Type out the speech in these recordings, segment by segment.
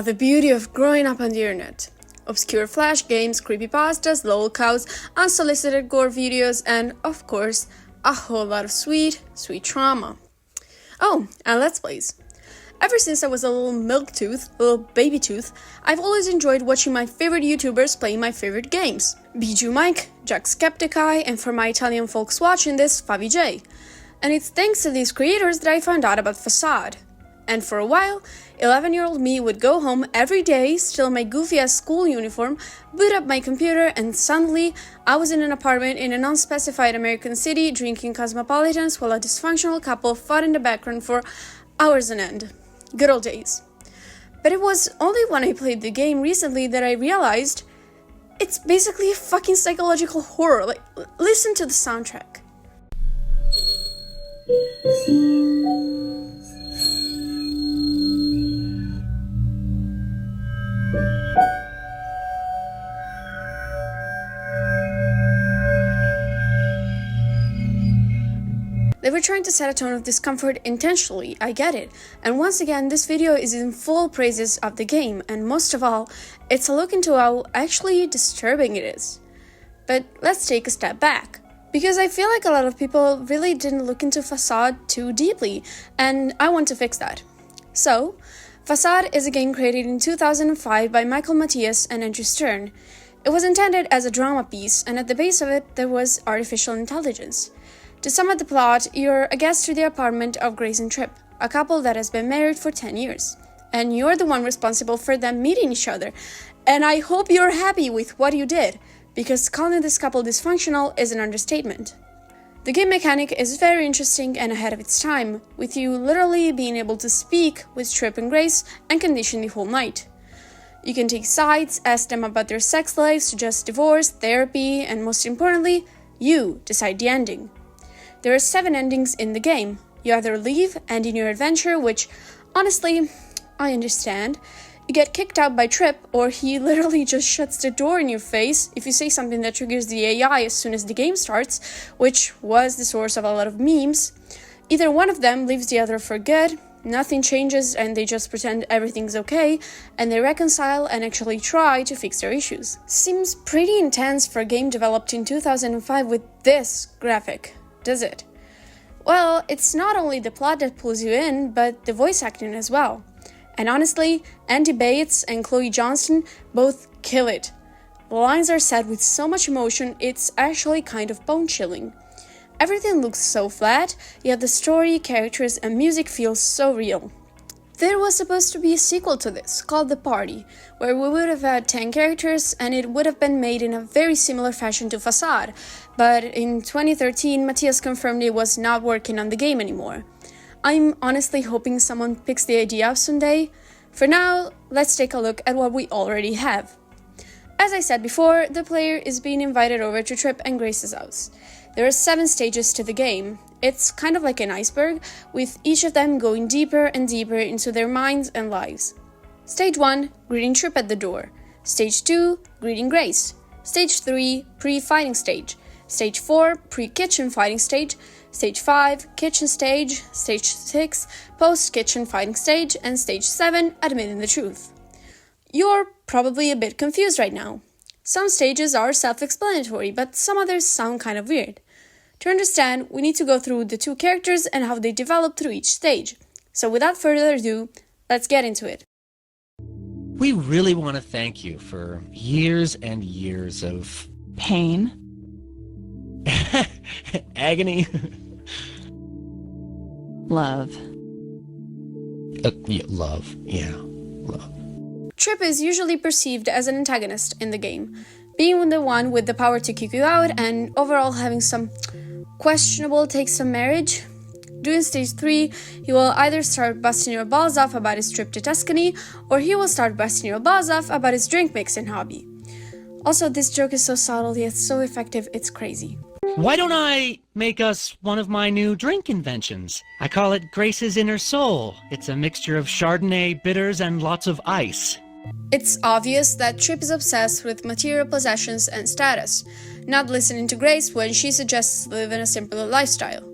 the beauty of growing up on the internet. Obscure flash games, creepypastas, lol cows, unsolicited gore videos, and, of course, a whole lot of sweet, sweet trauma. Oh, and Let's Plays. Ever since I was a little baby tooth, I've always enjoyed watching my favorite YouTubers playing my favorite games. Bijou Mike, Jacksepticeye, and for my Italian folks watching this, Favij. And it's thanks to these creators that I found out about Façade. And for a while, 11-year-old me would go home every day, steal my goofy-ass school uniform, boot up my computer, and suddenly, I was in an apartment in an unspecified American city drinking cosmopolitans while a dysfunctional couple fought in the background for hours on end. Good old days. But it was only when I played the game recently that I realized it's basically a fucking psychological horror. Like, listen to the soundtrack. They were trying to set a tone of discomfort intentionally, I get it. And once again, this video is in full praises of the game, and most of all, it's a look into how actually disturbing it is. But let's take a step back, because I feel like a lot of people really didn't look into Façade too deeply, and I want to fix that. So, Façade is a game created in 2005 by Michael Matthias and Andrew Stern. It was intended as a drama piece, and at the base of it, there was artificial intelligence. To sum up the plot, you're a guest to the apartment of Grace and Tripp, a couple that has been married for 10 years. And you're the one responsible for them meeting each other. And I hope you're happy with what you did, because calling this couple dysfunctional is an understatement. The game mechanic is very interesting and ahead of its time, with you literally being able to speak with Tripp and Grace and condition the whole night. You can take sides, ask them about their sex lives, suggest divorce, therapy, and most importantly, you decide the ending. There are 7 endings in the game. You either leave, end in your adventure, which, honestly, I understand. You get kicked out by Tripp, or he literally just shuts the door in your face if you say something that triggers the AI as soon as the game starts, which was the source of a lot of memes. Either one of them leaves the other for good, nothing changes and they just pretend everything's okay, and they reconcile and actually try to fix their issues. Seems pretty intense for a game developed in 2005 with this graphic. Does it? Well, it's not only the plot that pulls you in, but the voice acting as well. And honestly, Andy Bates and Chloe Johnston both kill it. The lines are said with so much emotion, it's actually kind of bone-chilling. Everything looks so flat, yet the story, characters, and music feel so real. There was supposed to be a sequel to this, called The Party, where we would have had 10 characters and it would have been made in a very similar fashion to Façade, but in 2013 Matthias confirmed it was not working on the game anymore. I'm honestly hoping someone picks the idea up someday. For now, let's take a look at what we already have. As I said before, the player is being invited over to Tripp and Grace's house. There are 7 stages to the game. It's kind of like an iceberg, with each of them going deeper and deeper into their minds and lives. Stage 1, greeting Tripp at the door. Stage 2, greeting Grace. Stage 3, pre-fighting stage. Stage 4, pre-kitchen fighting stage. Stage 5, kitchen stage. Stage 6, post-kitchen fighting stage. And Stage 7, admitting the truth. You're probably a bit confused right now. Some stages are self-explanatory, but some others sound kind of weird. To understand, we need to go through the 2 characters and how they develop through each stage. So without further ado, let's get into it. We really want to thank you for years and years of pain, agony, love. Love. Tripp is usually perceived as an antagonist in the game, being the one with the power to kick you out and overall having some questionable takes on marriage. During stage 3, he will either start busting your balls off about his trip to Tuscany, or he will start busting your balls off about his drink mixing hobby. Also, this joke is so subtle yet so effective, it's crazy. Why don't I make us one of my new drink inventions? I call it Grace's Inner Soul. It's a mixture of Chardonnay, bitters, and lots of ice. It's obvious that Tripp is obsessed with material possessions and status, not listening to Grace when she suggests living a simpler lifestyle.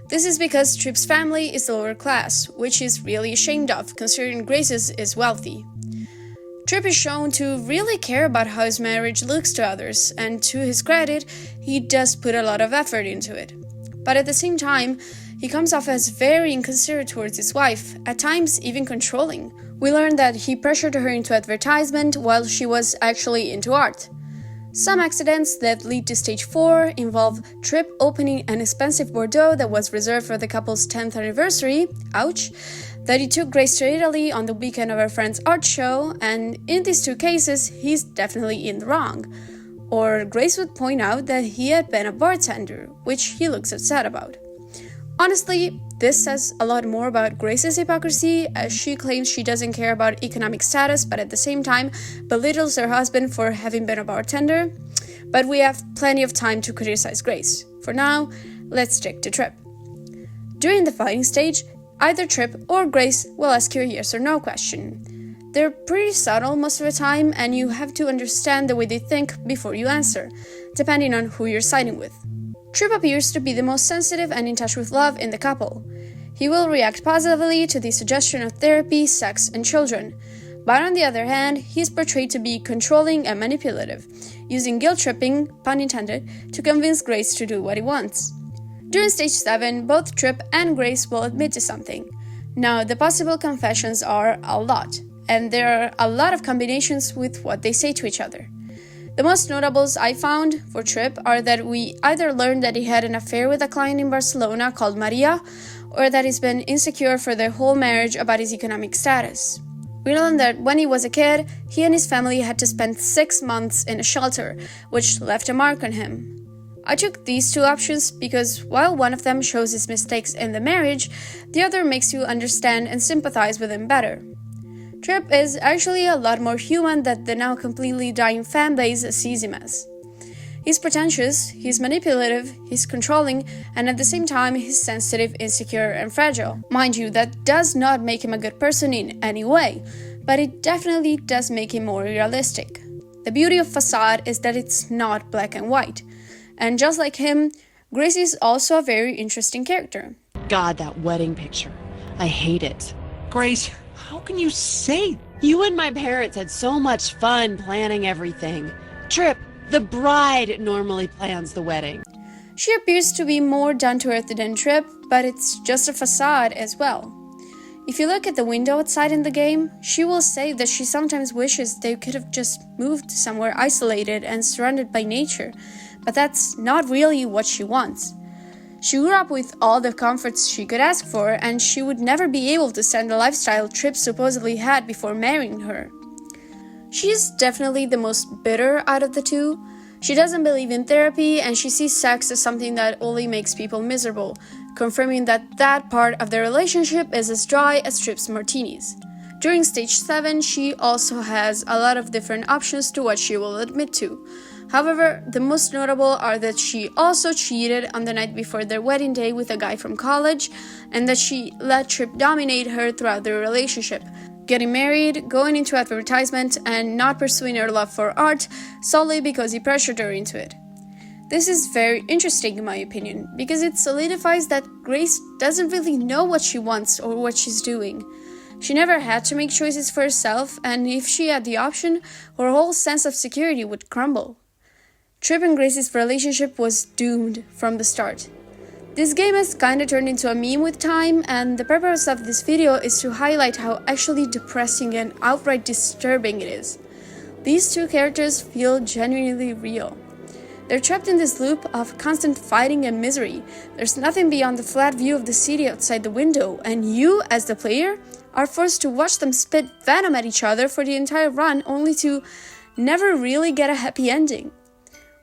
This is because Tripp's family is lower class, which he's really ashamed of, considering Grace's is wealthy. Trip is shown to really care about how his marriage looks to others, and to his credit, he does put a lot of effort into it. But at the same time, he comes off as very inconsiderate towards his wife, at times even controlling. We learn that he pressured her into advertisement while she was actually into art. Some accidents that lead to stage 4 involve Trip opening an expensive Bordeaux that was reserved for the couple's 10th anniversary, ouch, that he took Grace to Italy on the weekend of her friend's art show, and in these two cases, he's definitely in the wrong. Or Grace would point out that he had been a bartender, which he looks upset about. Honestly, this says a lot more about Grace's hypocrisy, as she claims she doesn't care about economic status, but at the same time belittles her husband for having been a bartender. But we have plenty of time to criticize Grace. For now, let's stick to Trip. During the fighting stage, either Trip or Grace will ask you a yes or no question. They're pretty subtle most of the time, and you have to understand the way they think before you answer, depending on who you're siding with. Trip appears to be the most sensitive and in touch with love in the couple. He will react positively to the suggestion of therapy, sex, and children. But on the other hand, he's portrayed to be controlling and manipulative, using guilt-tripping, pun intended, to convince Grace to do what he wants. During stage 7, both Trip and Grace will admit to something. Now, the possible confessions are a lot, and there are a lot of combinations with what they say to each other. The most notables I found for Trip are that we either learned that he had an affair with a client in Barcelona called Maria, or that he's been insecure for their whole marriage about his economic status. We learned that when he was a kid, he and his family had to spend 6 months in a shelter, which left a mark on him. I took these two options because while one of them shows his mistakes in the marriage, the other makes you understand and sympathize with him better. Trip is actually a lot more human than the now completely dying fanbase sees him as. He's pretentious, he's manipulative, he's controlling, and at the same time he's sensitive, insecure, and fragile. Mind you, that does not make him a good person in any way, but it definitely does make him more realistic. The beauty of Façade is that it's not black and white. And just like him, Grace is also a very interesting character. God, that wedding picture. I hate it. Grace, how can you say? You and my parents had so much fun planning everything. Trip, the bride normally plans the wedding. She appears to be more down-to-earth than Trip, but it's just a facade as well. If you look at the window outside in the game, she will say that she sometimes wishes they could have just moved somewhere isolated and surrounded by nature, but that's not really what she wants. She grew up with all the comforts she could ask for, and she would never be able to stand the lifestyle Trip supposedly had before marrying her. She's definitely the most bitter out of the two. She doesn't believe in therapy, and she sees sex as something that only makes people miserable, confirming that that part of their relationship is as dry as Trip's martinis. During stage 7, she also has a lot of different options to what she will admit to. However, the most notable are that she also cheated on the night before their wedding day with a guy from college, and that she let Trip dominate her throughout their relationship, getting married, going into advertisement, and not pursuing her love for art solely because he pressured her into it. This is very interesting in my opinion, because it solidifies that Grace doesn't really know what she wants or what she's doing. She never had to make choices for herself, and if she had the option, her whole sense of security would crumble. Trip and Grace's relationship was doomed from the start. This game has kinda turned into a meme with time, and the purpose of this video is to highlight how actually depressing and outright disturbing it is. These two characters feel genuinely real. They're trapped in this loop of constant fighting and misery. There's nothing beyond the flat view of the city outside the window, and you, as the player, are forced to watch them spit venom at each other for the entire run, only to never really get a happy ending.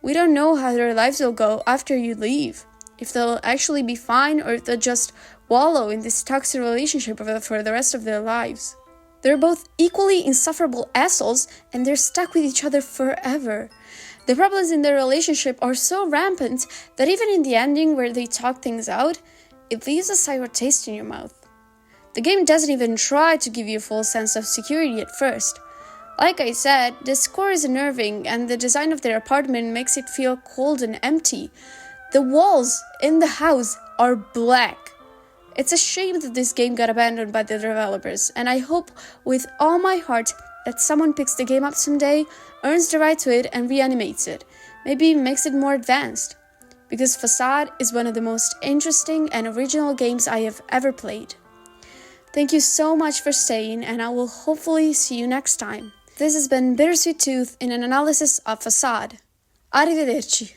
We don't know how their lives will go after you leave, if they'll actually be fine or if they'll just wallow in this toxic relationship for the rest of their lives. They're both equally insufferable assholes, and they're stuck with each other forever. The problems in their relationship are so rampant that even in the ending where they talk things out, it leaves a sour taste in your mouth. The game doesn't even try to give you a full sense of security at first. Like I said, the score is unnerving, and the design of their apartment makes it feel cold and empty. The walls in the house are black. It's a shame that this game got abandoned by the developers, and I hope with all my heart that someone picks the game up someday, earns the right to it, and reanimates it. Maybe makes it more advanced. Because Façade is one of the most interesting and original games I have ever played. Thank you so much for staying, and I will hopefully see you next time. This has been Bittersweettooth in an analysis of Façade. Arrivederci.